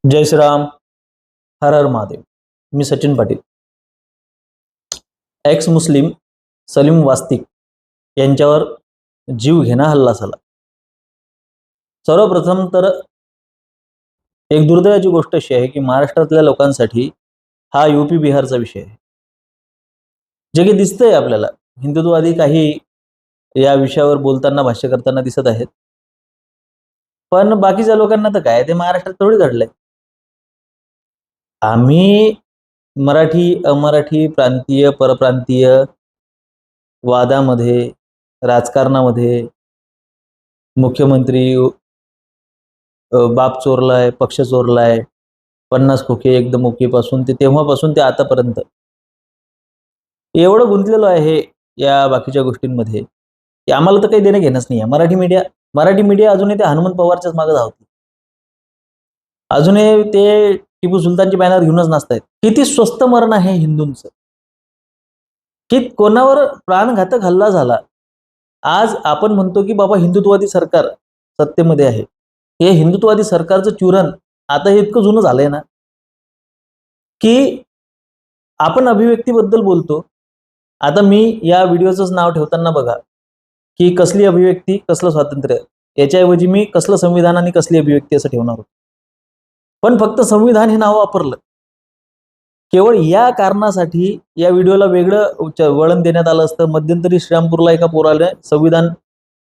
जय श्रीराम. हर हर महादेव. मी Sachin Patil. X मुस्लिम सलीम वास्तिक यांच्यावर जीव घेणा हल्ला झाला. सर्वप्रथम तर एक दुर्दैवाची गोष्ट अशी आहे की महाराष्ट्रातल्या लोकांसाठी हा यूपी बिहारचा विषय आहे. जे की दिसतंय आपल्याला, हिंदुत्ववादी काही या विषयावर बोलताना भाष्य करताना दिसत आहेत, पण बाकीच्या लोकांना तर काय, ते महाराष्ट्रात थोडी घडलंय. आम्ही मराठी अमराठी प्रांतीय परप्रांतीय वादामध्ये, राजकारणामध्ये, मुख्यमंत्री बाप चोरलाय, पक्ष चोरलाय, 50 खोके एकदम ओके पासून ते तेव्हापासून ते आतापर्यंत एवढं गुंतलेलो आहे या बाकीच्या गोष्टींमध्ये की आम्हाला तर काही देणं घेणंच नाही आहे. मराठी मीडिया अजूनही ते हनुमंत पवारच्याच मागे धावते. अजूनही ते टिपू सुलतानची बॅनर घेऊनच नसतायत. किती स्वस्त मरण आहे हिंदूंचं, की कोणावर प्राणघातक हल्ला झाला. आज आपण म्हणतो की बाबा हिंदुत्ववादी सरकार सत्तेमध्ये आहे. हे हिंदुत्ववादी सरकारचं चूरण आता हे इतकं जुनं झालंय ना, की आपण अभिव्यक्तीबद्दल बोलतो. आता मी या व्हिडिओचंच नाव ठेवताना बघा की कसली अभिव्यक्ती कसलं स्वातंत्र्य, याच्याऐवजी मी कसलं संविधान आणि कसली अभिव्यक्ती असं ठेवणार होतो. पण फक्त संविधान हे नाव वापरलं केवळ या कारणासाठी या व्हिडिओला वेगळं वळण देण्यात आलं असतं. मध्यंतरी श्रीरामपूरला एका पोराला संविधान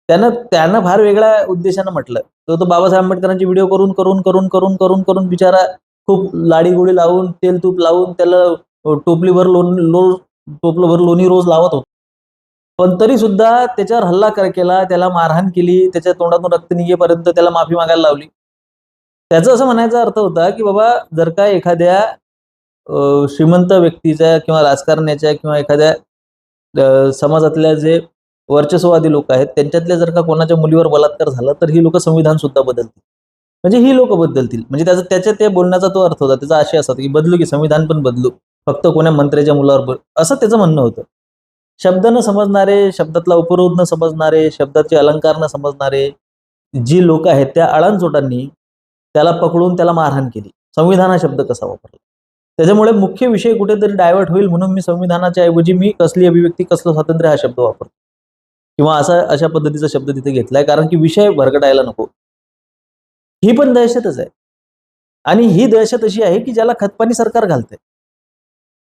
त्यानं फार वेगळ्या उद्देशानं म्हटलं. तो बाबासाहेब आंबेडकरांची व्हिडिओ करून करून करून करून करून करून बिचारा खूप लाडीगोडी लावून तेल तूप लावून त्याला टोपलीभर टोपलभर लोणी रोज लावत होतो. पण तरी सुद्धा त्याच्यावर हल्ला केला, त्याला मारहाण केली, त्याच्या तोंडातून रक्त निघेपर्यंत त्याला माफी मागायला लावली. त्याचं असं म्हणायचा अर्थ होता की बाबा जर का एखाद्या श्रीमंत व्यक्तीच्या किंवा राजकारण्याच्या किंवा एखाद्या समाजातल्या जे वर्चस्ववादी लोक आहेत त्यांच्यातल्या जर का कोणाच्या मुलीवर बलात्कार झाला तर ही लोक संविधान सुद्धा बदलतील. म्हणजे ही लोक बदलतील. म्हणजे त्याच्या ते बोलण्याचा तो अर्थ होता. त्याचा आशय असा होता की बदलू की संविधान पण बदलू, फक्त कोण्या मंत्र्याच्या मुलावर असं त्याचं म्हणणं होतं. शब्द न समजणारे, शब्दातला उपरोध न समजणारे, शब्दाचे अलंकार न समजणारे जी लोक आहेत त्या अळांचोटांनी त्याला पकडून त्याला मारहाण केली. संविधान हा शब्द कसा वापरला. त्याच्यामुळे मुख्य विषय कुठेतरी डायव्हर्ट होईल म्हणून मी संविधानाच्या ऐवजी मी कसली अभिव्यक्ती कसलं स्वातंत्र्य हा शब्द वापरतो किंवा अशा पद्धतीचा शब्द तिथे घेतलाय, कारण की विषय भरकटायला नको. ही पण दहशतच आहे. आणि ही दहशत अशी आहे की ज्याला खतपाणी सरकार घालतंय.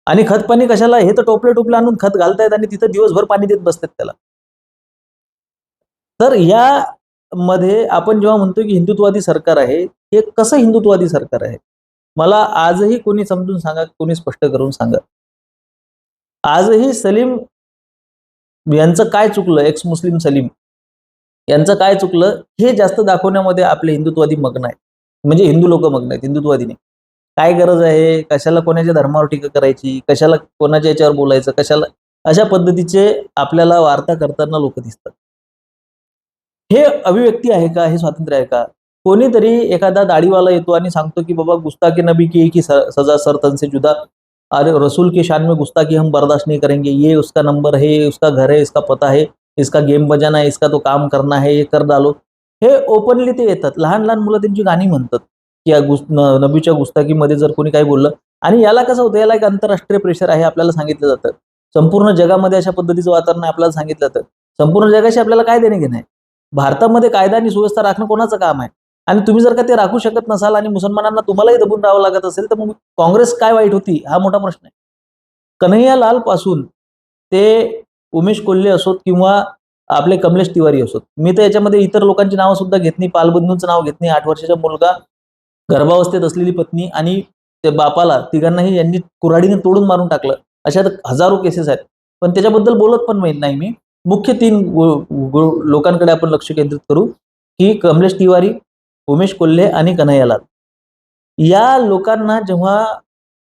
आणि खतपाणी कशाला, हे तर टोपले आणून खत घालतायत आणि तिथं दिवसभर पाणी देत बसतात त्याला. तर या मध्ये आपण जेव्हा म्हणतो की हिंदुत्ववादी सरकार आहे, हे कसं हिंदुत्ववादी सरकार आहे? मला आजही कोणी समजून सांगा, कोणी स्पष्ट करून सांगा. आजही सलीम यांचं काय चुकलं, एक्स मुस्लिम सलीम यांचं काय चुकलं हे जास्त दाखवण्यामध्ये आपले हिंदुत्ववादी मग्न आहेत. म्हणजे हिंदू लोक मग्न आहेत, हिंदुत्ववादी नाही. काय गरज आहे, कशाला कोणाच्या धर्मावर टीका करायची, कशाला कोणाच्या याच्यावर बोलायचं, कशाला अशा पद्धतीचे आपल्याला वार्ता करताना लोक दिसतात. हे अभिव्यक्ती आहे का, हे स्वातंत्र्य आहे का? कोणीतरी एखादा दाढीवाला येतो आणि सांगतो की बाबा गुस्ताखी नबी की एक ही सजा सर तन से जुदा, अरे रसूल के शान में गुस्ताखी हम बर्दाश्त नहीं करेंगे, ये उसका नंबर है, उसका घर है, इसका पता है, इसका गेम बजाना है, इसका तो काम करना है, ये कर डालो. हे ओपनली ते येतात. लहान लहान मुलं त्यांची गाणी म्हणतात की या नबीच्या गुस्ताखीमध्ये जर कोणी काही बोललं. आणि याला कसं होतं, याला एक आंतरराष्ट्रीय प्रेशर आहे आपल्याला सांगितलं जातं. संपूर्ण जगामध्ये अशा पद्धतीचं वातावरण आपल्याला सांगितलं जातं. संपूर्ण जगाशी आपल्याला काय देणे घेणं आहे? भारतामध्ये कायदा आणि सुव्यवस्था राखणं कोणाचं काम आहे? आणि तुम्ही जर का ते राखू शकत नसाल आणि मुसलमानांना तुम्हालाही दबून राहावं लागत असेल तर मग काँग्रेस काय वाईट होती, हा मोठा प्रश्न आहे. कन्हैयालाल पासून ते उमेश कोल्हे असोत किंवा आपले कमलेश तिवारी असोत, मी तर याच्यामध्ये इतर लोकांची नावं सुद्धा घेत नाही. पालबंधूंचं नाव घेत नाही. 8 वर्षाचा मुलगा, गर्भावस्थेत असलेली पत्नी आणि ते बापाला, तिघांनाही यांनी कुऱ्हाडीने तोडून मारून टाकलं. अशा हजारो केसेस आहेत. पण त्याच्याबद्दल बोलत पण नाही मी. मुख्य 3 लोकांकडे आपण लक्ष केंद्रित करू की कमलेश तिवारी, उमेश कोल्हे आणि कन्हैयालाल. या लोकांना जेव्हा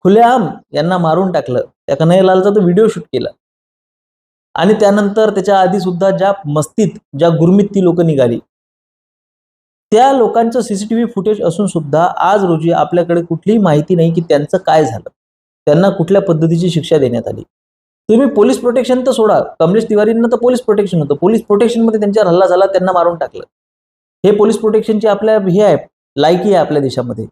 खुलेआम यांना मारून टाकलं, त्या कन्हैयालालचा तो व्हिडिओ शूट केला आणि त्यानंतर त्याच्या आधी सुद्धा ज्या मस्तीत ज्या गुरमीत ती लोक निघाली, त्या लोकांचं सीसीटीव्ही फुटेज असून सुद्धा आज रोजी आपल्याकडे कुठलीही माहिती नाही की त्यांचं काय झालं, त्यांना कुठल्या पद्धतीची शिक्षा देण्यात आली. तुम्ही पोलीस प्रोटेक्शन तर सोडा, कमलेश तिवारींना तर पोलीस प्रोटेक्शन होतं. पोलीस प्रोटेक्शनमध्ये त्यांच्यावर हल्ला झाला, त्यांना मारून टाकलं. हे पोलीस प्रोटेक्शनची आपल्या हे आहे, लायकी आहे आपल्या देशामध्ये.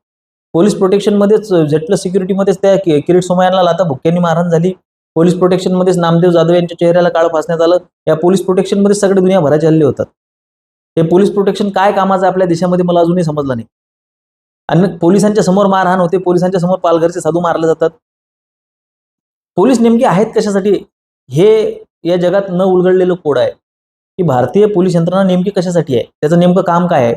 पोलीस प्रोटेक्शनमध्येच Z+ सिक्युरिटीमध्येच त्या किरीट सोमय्यांना लाथा भुक्क्यांनी मारहाण झाली. पोलीस प्रोटेक्शनमध्येच नामदेव जाधव यांच्या चेहऱ्याला काळं फासण्यात आलं. या पोलीस प्रोटेक्शनमध्ये सगळे दुनियाभराचे हल्ले होतात. हे पोलीस प्रोटेक्शन काय कामाचं आपल्या देशामध्ये मला अजूनही समजलं नाही. आणि पोलिसांच्या समोर मारहाण होते, पोलिसांच्या समोर पालघरचे साधू मारले जातात. पोलीस नेमके आहेत कशासाठी हे या जगात न उलगडलेलं कोड आहे की भारतीय पोलीस यंत्रणा नेमकी कशासाठी आहे, त्याचं नेमकं काम काय आहे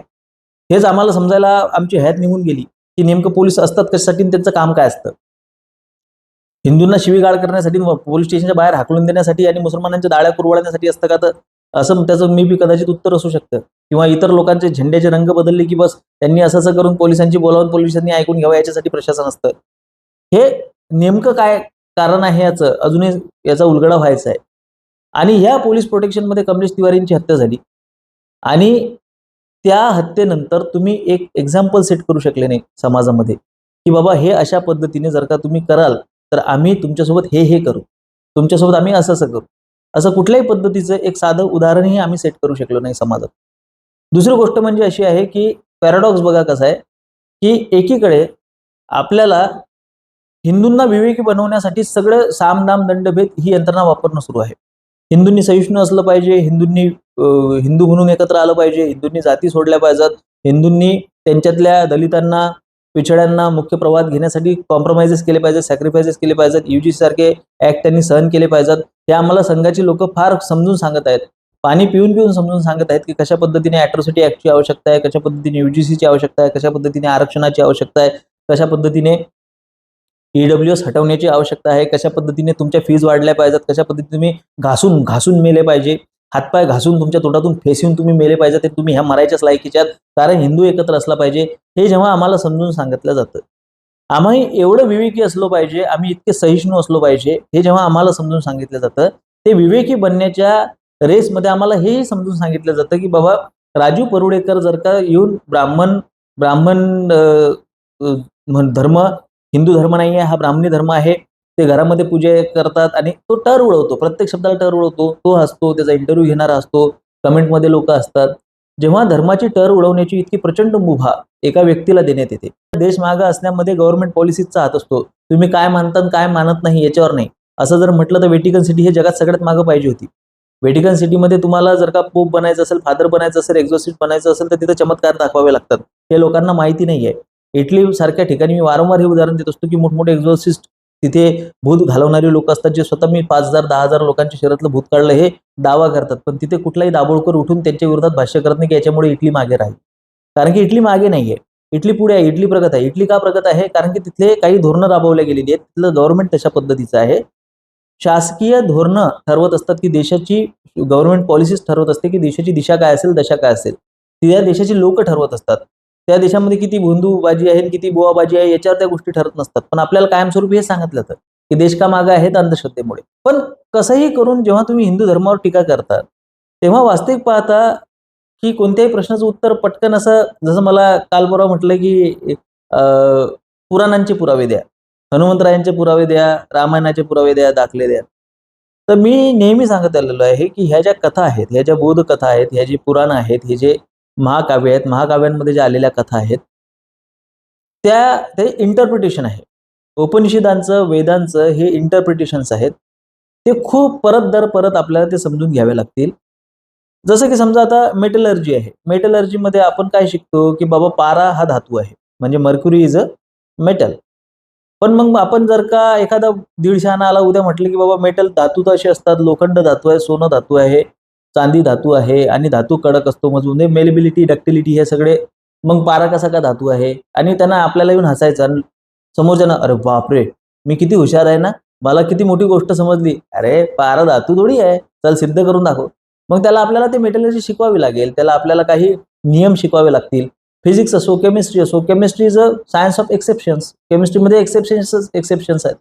हेच आम्हाला समजायला आमची हयात निघून गेली की नेमकं पोलीस असतात कशासाठी आणि त्यांचं काम काय असतं. हिंदूंना शिवीगाळ करण्यासाठी, पोलीस स्टेशनच्या बाहेर हाकलून देण्यासाठी आणि मुसलमानांच्या दाळ्या कुरवाळण्यासाठी असतं का? तर असं त्याचं मी बी कदाचित उत्तर असू शकतं. किंवा इतर लोकांचे झेंड्याचे रंग बदलले की बस त्यांनी असं करून पोलिसांची बोलावून पोलिसांनी ऐकून घ्यावं याच्यासाठी प्रशासन असतं. हे नेमकं काय कारण आहे याचं अजूनही याचा उलगडा व्हायचा आहे. आणि ह्या पोलीस प्रोटेक्शनमध्ये कमलेश तिवारींची हत्या झाली आणि त्या हत्येनंतर तुम्ही एक एक्झाम्पल सेट करू शकले नाही समाजामध्ये की बाबा हे अशा पद्धतीने जर का तुम्ही कराल तर आम्ही तुमच्यासोबत हे करू, तुमच्यासोबत आम्ही असं करू. असं कुठल्याही पद्धतीचं एक साधं उदाहरणही आम्ही सेट करू शकलो नाही समाजात. दुसरी गोष्ट म्हणजे अशी आहे की पॅराडॉक्स बघा कसा आहे की एकीकडे आपल्याला हिंदूंना विवेकी बनवण्यासाठी सगळं सामदाम दंडभेद ही यंत्रणा वापरणं सुरू आहे. हिंदूंनी सहिष्णू असलं पाहिजे, हिंदूंनी हिंदू म्हणून एकत्र आलं पाहिजे, हिंदूंनी जाती सोडल्या पाहिजेत, हिंदूंनी त्यांच्यातल्या दलितांना, पिछड्यांना मुख्य प्रवाहात घेण्यासाठी कॉम्प्रोमाइजेस केले पाहिजेत, सॅक्रिफायसेस केले पाहिजेत, UGC सारखे ऍक्ट त्यांनी सहन केले पाहिजेत. हे आम्हाला संघाची लोक फार समजून सांगत आहेत. पाणी पिऊन पिऊन समजून सांगत आहेत की कशा पद्धतीने अॅट्रॉसिटी ऍक्टची आवश्यकता आहे, कशा पद्धतीने UGCची आवश्यकता आहे, कशा पद्धतीने आरक्षणाची आवश्यकता आहे, कशा पद्धतीने EWS हटवण्याची आवश्यकता आहे, कशा पद्धतीने तुमच्या फीज वाढल्या पाहिजेत, कशा पद्धतीने तुम्ही घासून घासून मेले पाहिजे, हातपाय घासून तुमच्या तोंडातून फेसून तुम्ही मेले पाहिजे, ते तुम्ही ह्या मरायच्याच लायकीच्यात, कारण हिंदू एकत्र असला पाहिजे. हे जेव्हा आम्हाला समजून सांगितलं जातं, आम्ही एवढं विवेकी असलो पाहिजे, आम्ही इतके सहिष्णू असलो पाहिजे, हे जेव्हा आम्हाला समजून सांगितलं जातं, ते विवेकी बनण्याच्या रेसमध्ये आम्हाला हेही समजून सांगितलं जातं की बाबा राजू परुडेकर जर का येऊन ब्राह्मण धर्म हिंदू धर्म नाही आहे, हा ब्राह्मणी धर्म आहे, ते घरामध्ये पूजा करतात आणि तो टर उडवतो, प्रत्येक शब्दाला टर उडवतो, तो हसतो, त्याचा इंटरव्ह्यू घेणारा असतो, कमेंटमध्ये लोक असतात. जेव्हा धर्माची टर उडवण्याची इतकी प्रचंड मुभा एका व्यक्तीला देण्यात येते, देश मागे असण्यामध्ये गव्हर्नमेंट पॉलिसीचा हात असतो. तुम्ही काय मानता काय मानत नाही याच्यावर नाही. असं जर म्हटलं तर व्हेटिकन सिटी हे जगात सगळ्यात मागे पाहिजे होती. व्हेटिकन सिटीमध्ये तुम्हाला जर का पोप बनायचं असेल, फादर बनायचं असेल, एक्झॉर्सिस्ट बनायचं असेल तर तिथे चमत्कार दाखवावे लागतात. हे लोकांना माहिती नाहीये. इटली सारख्या ठिकाणी मी वारंवार हे उदाहरण देत असतो की मोठमोठे एक्झॉर्सिस्ट तिथे भूत घालवणारे लोक असतात, जे स्वतः मी 5,000 10,000 लोकांच्या शरीरातलं भूत काढलं हे दावा करतात, पण तिथे कुठलाही दाभोळकर उठून त्यांच्या विरोधात भाष्य करत नाही की याच्यामुळे इटली मागे राहील. कारण की इटली मागे नाहीये, इटली पुढे आहे, इटली प्रगत आहे. इटली का प्रगत आहे? कारण की तिथले काही धोरणं राबवल्या गेलेली आहेत, तिथलं गव्हर्नमेंट तशा पद्धतीचं आहे. शासकीय धोरणं ठरवत असतात की देशाची गव्हर्नमेंट पॉलिसीज ठरवत असते की देशाची दिशा काय असेल, दशा काय असेल, ती या देशाची लोक ठरवत असतात. त्या देशामध्ये किती हिंदूबाजी आहे, किती बुवाबाजी आहे याच्यावर त्या गोष्टी ठरत नसतात. पण आपल्याला कायमस्वरूपी हे सांगितलं जातं की देश का मागे आहे अंधश्रद्धेमुळे. पण कसंही करून जेव्हा तुम्ही हिंदू धर्मावर टीका करता तेव्हा वास्तविक पाहता की कोणत्याही प्रश्नाचं उत्तर पटकन असं, जसं मला काल परवा म्हटलं की पुराणांचे पुरावे द्या, हनुमंतरायांचे पुरावे द्या, रामायणाचे पुरावे द्या, दाखले द्या. तर मी नेहमी सांगत आलेलो आहे की ह्या ज्या कथा आहेत, ह्या ज्या बोध कथा आहेत, ह्या जी पुराण आहेत, हे जे महाकाव्य आहेत, महाकाव्यांमध्ये ज्या आलेल्या कथा आहेत, ते इंटरप्रिटेशन आहे. उपनिषदांचं, वेदांचं हे इंटरप्रिटेशन्स आहेत. ते खूप परत दर परत आपल्याला ते समजून घ्यावे लागतील. जसं की समजा आता मेटलर्जी आहे. मेटलर्जीमध्ये आपण काय शिकतो की बाबा पारा हा धातू आहे, म्हणजे मर्क्युरी इज अ मेटल. पण मग आपण जर का एखादा 150 आणा आला उद्या म्हटलं की बाबा मेटल धातू तर असे असतात, लोखंड धातू आहे, सोनं धातू आहे, चांदी धातू आहे आणि धातू कडक असतो मजबूत, मेलेबिलिटी, डक्टिलिटी हे सगळे, मग पारा कसा का धातू आहे? आणि त्यांना आपल्याला येऊन हसायचं आणि समोरच्यानं अरे बापरे, मी किती हुशार आहे ना, मला किती मोठी गोष्ट समजली. अरे पारा धातू थोडी आहे, चल सिद्ध करून दाखव. मग त्याला आपल्याला ते मेटलर्जी शिकवावी लागेल, त्याला आपल्याला काही नियम शिकवावे लागतील. फिजिक्स असो, केमिस्ट्री असो, chemistry is a science of exceptions. केमिस्ट्रीमध्ये एक्सेप्शन्स आहेत.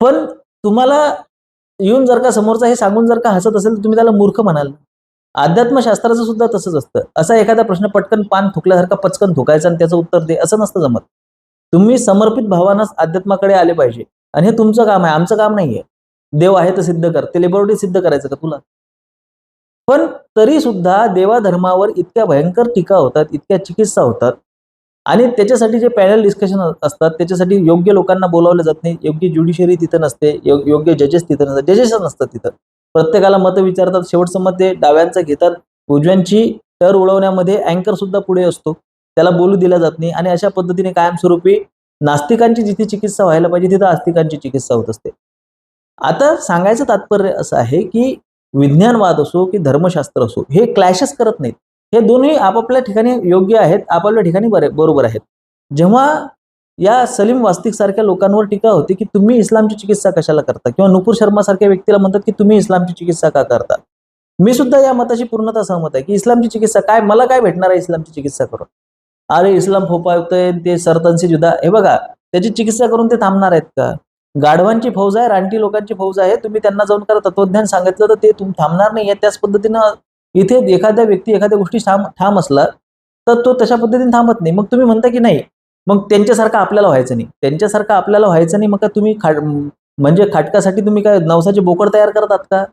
पण तुम्हाला येऊन जर का समोरचा हे सांगून जर का हसत असेल तर तुम्ही त्याला मूर्ख म्हणाल. अध्यात्मशास्त्राचं सुद्धा तसंच असतं. असा एखादा प्रश्न पटकन पान थुकल्यासारखा पचकन थुकायचा आणि त्याचं उत्तर दे असं नसतं जमत. तुम्ही समर्पित भावानंच अध्यात्माकडे आले पाहिजे आणि हे तुमचं काम आहे, आमचं काम नाहीये. देव आहे तर सिद्ध कर, ते लॅबोरेटरी सिद्ध करायचं का तुला? पण तरी सुद्धा देवाधर्मावर इतक्या भयंकर टीका होतात, इतक्या चिकित्सा होतात आणि त्याच्यासाठी जे पॅनल डिस्कशन असतात त्याच्यासाठी योग्य लोकांना बोलावलं जात नाही, योग्य ज्युडिशरी तिथं नसते, योग्य जजेस तिथं नसतात, जजेस नसतात तिथं. प्रत्येकाला मतं विचारतात, शेवटचं मत ते डाव्यांचं घेतात, उजव्यांची टर उडवण्यामध्ये अँकर सुद्धा पुढे असतो, त्याला बोलू दिलं जात नाही आणि अशा पद्धतीने कायमस्वरूपी नास्तिकांची जिथे चिकित्सा व्हायला पाहिजे तिथं आस्तिकांची चिकित्सा होत असते. आता सांगायचं तात्पर्य असं आहे की विज्ञानवाद असो की धर्मशास्त्र असो हे क्लॅशच करत नाहीत. हे दोन्ही आपापल्या ठिकाणी योग्य आहेत, आपापल्या ठिकाणी बरोबर आहेत. जेव्हा या सलीम वास्तिक सारख्या लोकांवर टीका होती की तुम्ही इस्लामची चिकित्सा कशाला करता, किंवा नुपूर शर्मा सारख्या व्यक्तीला म्हणतात की तुम्ही इस्लामची चिकित्सा का करता. मी सुद्धा या मताशी पूर्णतः सहमत आहे की इस्लामची चिकित्सा काय, मला काय भेटणार आहे इस्लामची चिकित्सा करून. अरे इस्लाम फोपावतोय, ते सरतनसी जुदा, हे बघा त्याची चिकित्सा करून ते थांबणार आहेत का? गाढवांची फौज आहे, रानटी लोकांची फौज आहे, तुम्ही त्यांना जाऊन करा तत्वज्ञान सांगितलं तर ते थांबणार नाही. त्याच पद्धतीनं इथे एखाद्या व्यक्ती एखाद्या गोष्टी ठाम असला तर तो तशा पद्धतीने थांबत नाही. मग तुम्ही म्हणता की नाही, मग त्यांच्यासारखं आपल्याला व्हायचं नाही, त्यांच्यासारखं आपल्याला व्हायचं नाही, मग का तुम्ही म्हणजे खाटकासाठी तुम्ही काय नवसाचे बोकड तयार करतात का?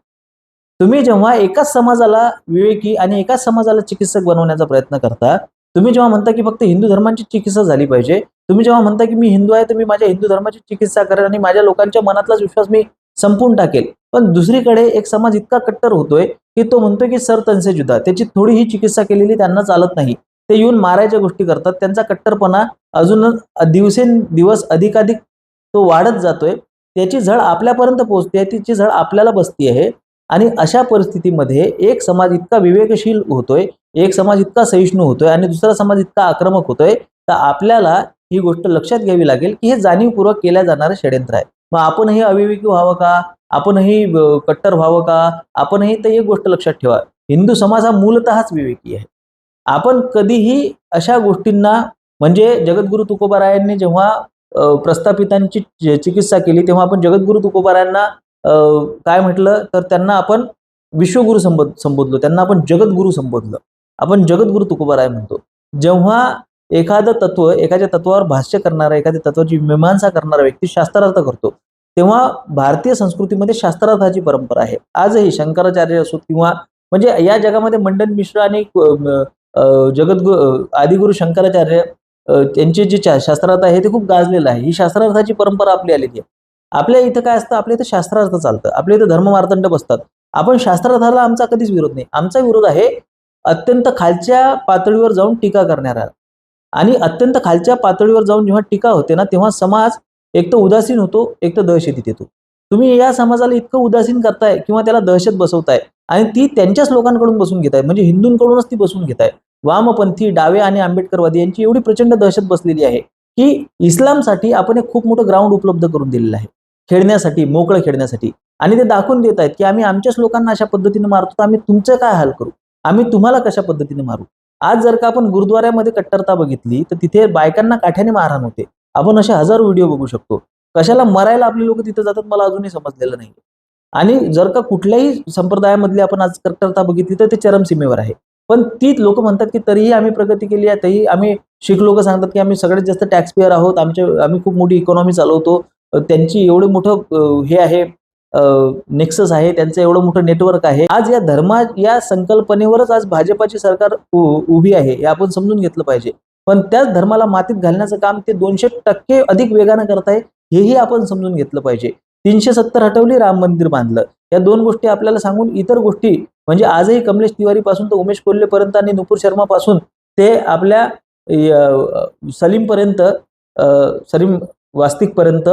तुम्ही जेव्हा एकाच समाजाला विवेकी आणि एकाच समाजाला चिकित्सक बनवण्याचा प्रयत्न करता, तुम्ही जेव्हा म्हणता की फक्त हिंदू धर्माची चिकित्सा झाली पाहिजे, तुम्ही जेव्हा म्हणता की मी हिंदू आहे तर मी माझ्या हिंदू धर्माची चिकित्सा करेन आणि माझ्या लोकांच्या मनातलाच विश्वास मी संपून टाकेल, पण दुसरीकडे एक समाज इतका कट्टर होतोय की तो म्हणतोय की सर तनसे जुदा, त्याची थोडीही चिकित्सा केलेली त्यांना चालत नाही, ते येऊन मारायच्या गोष्टी करतात. त्यांचा कट्टरपणा अजून दिवसेंदिवस अधिकाधिक तो वाढत जातोय, त्याची झळ आपल्यापर्यंत पोहोचते, त्याची झळ आपल्याला बसती आहे. आणि अशा परिस्थितीमध्ये एक समाज इतका विवेकशील होतोय, एक समाज इतका सहिष्णू होतोय आणि दुसरा समाज इतका आक्रमक होतोय, तर आपल्याला ही गोष्ट लक्षात घ्यावी लागेल की हे जाणीवपूर्वक केल्या जाणारं षड्यंत्र आहे. मग आपणही अविवेकी व्हावं का, आपणही कट्टर व्हावं का, आपणही तर एक गोष्ट लक्षात ठेवा, हिंदू समाज हा मूलतःच विवेकी आहे. आपण कधीही अशा गोष्टींना, म्हणजे जगद्गुरु तुकोबारायांनी जेव्हा प्रस्थापितांची चिकित्सा केली तेव्हा आपण जगद्गुरु तुकोबारायांना काय म्हटलं तर त्यांना आपण विश्वगुरु संबोधलो, त्यांना आपण जगद्गुरु संबोधलं. आपण जगद्गुरु तुकोबाराय म्हणतो. जेव्हा एखादं तत्व, एखाद्या तत्वावर भाष्य करणारा, एखाद्या तत्वाची मीमांसा करणारा व्यक्ती शास्त्रार्थ करतो, तेव्हा भारतीय संस्कृतीमध्ये शास्त्रार्थाची परंपरा आहे. आजही शंकराचार्य असो किंवा म्हणजे या जगामध्ये मंडन मिश्र आणि आदिगुरु शंकराचार्य त्यांचे जे शास्त्रार्थ आहे ते खूप गाजलेलं आहे. ही शास्त्रार्थाची परंपरा आपली आलेली आहे. आपल्या इथं काय असतं, आपल्या इथं शास्त्रार्थ चालतं, आपल्या इथं धर्ममार्तंड बसतात. आपण शास्त्रार्थाला आमचा कधीच विरोध नाही. आमचा विरोध आहे अत्यंत खालच्या पातळीवर जाऊन टीका करणारा. आणि अत्यंत खालच्या पातळीवर जाऊन जेव्हा टीका होते ना, तेव्हा समाज एक तर उदासीन होतो, एक तर दहशतीत येतो. तुम्ही या समाजाला इतकं उदासीन करताय किंवा त्याला दहशत बसवताय आणि ती त्यांच्याच लोकांकडून बसून घेताय, म्हणजे हिंदूंकडूनच ती बसून घेताय. वामपंथी, डावे आणि आंबेडकरवादी यांची एवढी प्रचंड दहशत बसलेली आहे की इस्लामसाठी आपण एक खूप मोठं ग्राउंड उपलब्ध करून दिलेलं आहे, खेळण्यासाठी, मोकळं खेळण्यासाठी. आणि ते दाखवून देत आहेत की आम्ही आमच्याच लोकांना अशा पद्धतीने मारतो, तर आम्ही तुमचं काय हाल करू, आम्ही तुम्हाला कशा पद्धतीने मारू. आज जर का आपण गुरुद्वाऱ्यामध्ये कट्टरता बघितली तर तिथे बायकांना काठ्याने मारहाण होते. आपण असे हजारो व्हिडिओ बघू शकतो. कशाला मरायला आपली लोक तिथे जातात मला अजूनही समजलेलं नाही. आणि जर का कुठल्याही संप्रदायामधली आपण आज कट्टरता बघितली तर ते चरमसीमेवर आहे. पण ती लोक म्हणतात की तरीही आम्ही प्रगती केली आहे, तरीही आम्ही, शीख लोक सांगतात की आम्ही सगळ्यात जास्त टॅक्स पेअर आहोत, आम्ही खूप मोठी इकॉनॉमी चालवतो, त्यांची एवढं मोठं हे आहे, नेक्सस आहे, त्यांचं एवढं मोठं नेटवर्क आहे. आज या धर्मा या संकल्पनेवरच आज भाजपाची सरकार उभी आहे, हे आपण समजून घेतलं पाहिजे. पण त्याच धर्माला मातीत घालण्याचं काम ते 200% अधिक वेगानं करत आहे, हेही आपण समजून घेतलं पाहिजे. 370 हटवली, राम मंदिर बांधलं, या दोन गोष्टी आपल्याला सांगून इतर गोष्टी, म्हणजे आजही कमलेश तिवारी पासून तर उमेश कोल्हेपर्यंत आणि नुपूर शर्मा पासून ते आपल्या सलीमपर्यंत, सलीम वास्तिकपर्यंत,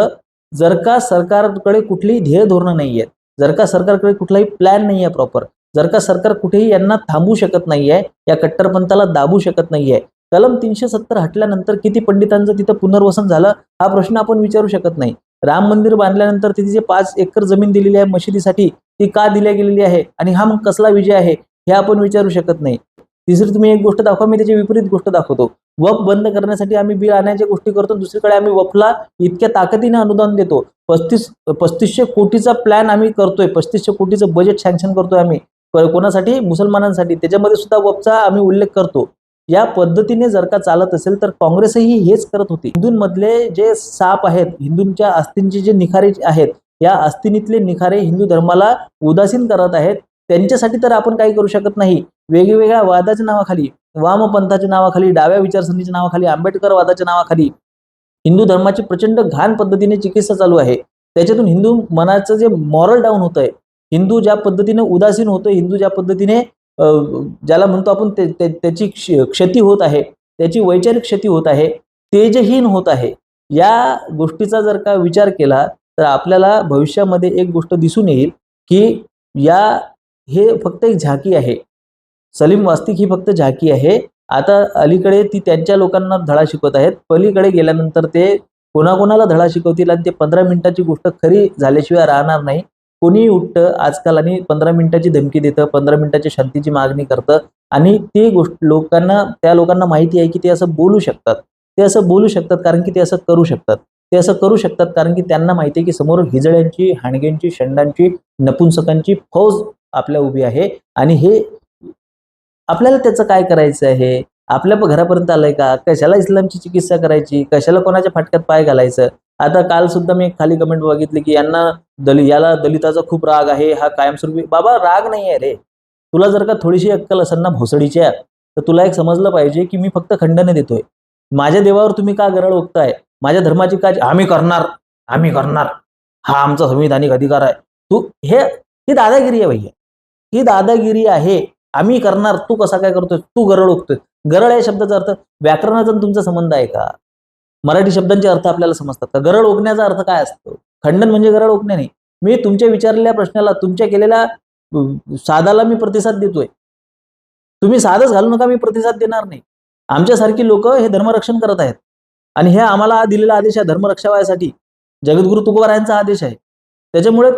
जर का सरकारकडे कुठलीही ध्येय धोरणं नाही आहेत, जर का सरकारकडे कुठलाही प्लॅन नाही आहे प्रॉपर, जर का सरकार कुठेही यांना थांबू शकत नाही आहे, या कट्टरपंथाला दाबू शकत नाही आहे, कलम 370 हटल्यानंतर किती पंडितांचं तिथं पुनर्वसन झालं हा प्रश्न आपण विचारू शकत नाही. राम मंदिर बांधल्यानंतर तिथे जे 5 एकर जमीन दिलेली आहे मशिदीसाठी, ती का दिल्या गेलेली आहे आणि हा मग कसला विजय आहे हे आपण विचारू शकत नाही. तिसरी तुम्ही एक गोष्ट दाखवा, मी त्याची विपरीत गोष्ट दाखवतो. वफ बंद करण्यासाठी आम्ही बिल आणायच्या गोष्टी करतो, दुसरीकडे आम्ही वफला इतक्या ताकदीने अनुदान देतो. 3500 कोटीचा प्लॅन आम्ही करतोय, 3500 कोटीचं बजेट सँक्शन करतोय आम्ही, कोणासाठी, मुसलमानांसाठी, त्याच्यामध्ये सुद्धा वफचा आम्ही उल्लेख करतो. या पद्धतीने जर का चालत असेल तर काँग्रेसही हेच करत होती. हिंदूंमधले जे साप आहेत, हिंदूंच्या आस्थींचे जे निखारे आहेत, या आस्तीनीतले निखारे हिंदू धर्माला उदासीन करत आहेत. त्यांच्यासाठी तर आपण काही करू शकत नाही. वेगवेगळ्या वादाच्या नावाखाली वामपंथाच्या नावाखाली, डाव्या विचारसरणीच्या नावाखाली, आंबेडकरवादाच्या नावाखाली हिंदू धर्माची प्रचंड घाण पद्धतीने चिकित्सा चालू आहे. त्याच्यातून हिंदू मनाचं जे मॉरल डाऊन होत आहे, हिंदू ज्या पद्धतीने उदासीन होतोय, हिंदू ज्या पद्धतीने ज्याला म्हणतो आपण त्याची क्षती होत आहे, त्याची वैचारिक क्षती होत आहे, तेजहीन होत आहे. या गोष्टीचा जर का विचार केला तर आपल्याला भविष्यामध्ये एक गोष्ट दिसून येईल की हे फक्त एक झाकी आहे. सलीम वास्तिक ही फक्त झाकी आहे. आता अलीकडे ती त्यांच्या लोकांना धडा शिकवत आहेत, पलीकडे गेल्यानंतर ते कोणाकोणाला धडा शिकवतील आणि ते 15 मिनिटाची गोष्ट खरी झाल्याशिवाय राहणार नाही. कोणी उठतं आजकाल आणि 15 मिनिटाची धमकी देतं, 15 मिनिटाची शांतीची मागणी करतं आणि ती गोष्ट त्या लोकांना माहिती आहे की ते असं बोलू शकतात. ते असं बोलू शकतात कारण की ते असं करू शकतात. ते असं करू शकतात कारण की त्यांना माहिती आहे की समोर हिजड्यांची, हाणग्यांची, शंडांची, नपुंसकांची फौज आपल्या उभी आहे आणि हे आपल्याला त्याचं काय करायचं आहे? आपल्या घरापर्यंत आलंय का? कशाला इस्लामची चिकित्सा करायची? कशाला कोणाच्या फाटक्यात पाय घालायचं? आता काल सुद्धा मी एक खाली कमेंट बघितली की याला दलिताचा खूप राग आहे, हा कायमस्वरूपी. बाबा राग नाही आहे रे. तुला जर का थोडीशी अक्कल असेल ना भोसडीच्या, तर तुला एक समजलं पाहिजे की मी फक्त खंडने देतोय. माझ्या देवावर तुम्ही का गरळ ओकताय? माझ्या धर्माची का आम्ही करणार, हा आमचा संविधानिक अधिकार आहे. ही दादागिरी आहे भैया. ही दादागिरी आहे. आम्ही करणार, तू कसा काय करतोय? तू गरळ ओकतोय. गरळ या शब्दाचा अर्थ व्याकरणाचा तुमचा संबंध आहे का? मराठी शब्दांचे अर्थ आपल्याला समजतात का? गरळ ओकण्याचा अर्थ काय असतो? खंडन म्हणजे गरळ ओकणे नाही. मी तुमच्या विचारलेल्या प्रश्नाला, तुमच्या केलेल्या सादाला मी प्रतिसाद देतोय. तुम्ही साधच घालू नका, मी प्रतिसाद देणार नाही. आमच्यासारखी लोक हे धर्मरक्षण करत आहेत आणि हे आम्हाला दिलेला आदेश आहे धर्म रक्षावासाठी. जगद्गुरु तुकोबारायांचा आदेश आहे. त्याच्यामुळे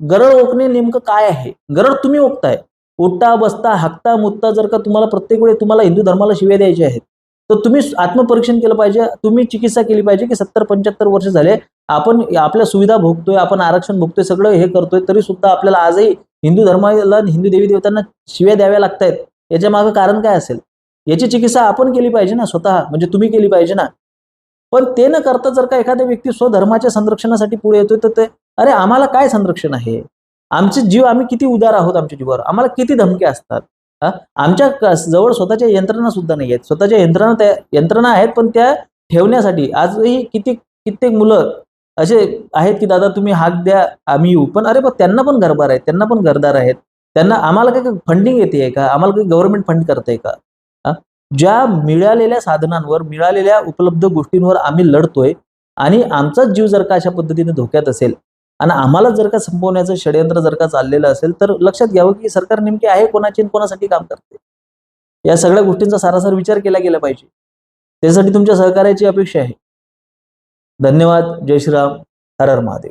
गरळ ओकणे नेमकं काय आहे? गरळ तुम्ही ओकताय. उठता बसता हाकता मुतता जर का तुम्हाला प्रत्येक वेळी तुम्हाला हिंदू धर्माला शिव्या द्यायचे आहेत तर तुम्ही आत्मपरीक्षण केलं पाहिजे. तुम्ही चिकित्सा केली पाहिजे की 70-75 वर्ष झाले आपण आपल्या सुविधा भोगतोय, आपण आरक्षण भोगतोय, सगळं हे करतोय, तरी सुद्धा आपल्याला आजही हिंदू धर्माला, हिंदू देवी देवतांना शिव्या द्याव्या लागतायत. याच्या मागे कारण काय असेल? याची चिकित्सा आपण केली पाहिजे ना स्वतः, म्हणजे तुम्ही केली पाहिजे ना. पण ते न करता जर का एखादा व्यक्ती स्वधर्माच्या संरक्षणासाठी पुढे येतोय तर ते अरे आम्हाला काय संरक्षण आहे? आमचे जीव, आम्ही किती उदार आहोत आमच्या जीवावर, आम्हाला किती धमक्या असतात. आमच्या जवळ स्वतःच्या यंत्रणा सुद्धा नाही आहेत. स्वतःच्या यंत्रणा आहेत पण त्या ठेवण्यासाठी आजही कित्येक मुलं असे आहेत की दादा तुम्ही हाक द्या आम्ही येऊ. पण अरे त्यांना पण घरबार आहेत, त्यांना पण घरदार आहेत. त्यांना आम्हाला काही फंडिंग येते का? आम्हाला काही गव्हर्नमेंट फंड करते का? ज्या मिळालेल्या साधनांवर, मिळालेल्या उपलब्ध गोष्टींवर आम्ही लढतोय आणि आमचाच जीव जर का अशा पद्धतीने धोक्यात असेल आणि आम्हाला जर का संपवण्याचं षडयंत्र जर का चाललेलं असेल तर लक्षात घ्यावं की सरकार नेमके आहे कोणाची आणि कोणासाठी काम करते. या सगळ्या गोष्टींचा सारासार विचार केला गेला पाहिजे. त्यासाठी तुमच्या सहकार्याची अपेक्षा आहे. धन्यवाद. जय श्रीराम. हर हर महादेव.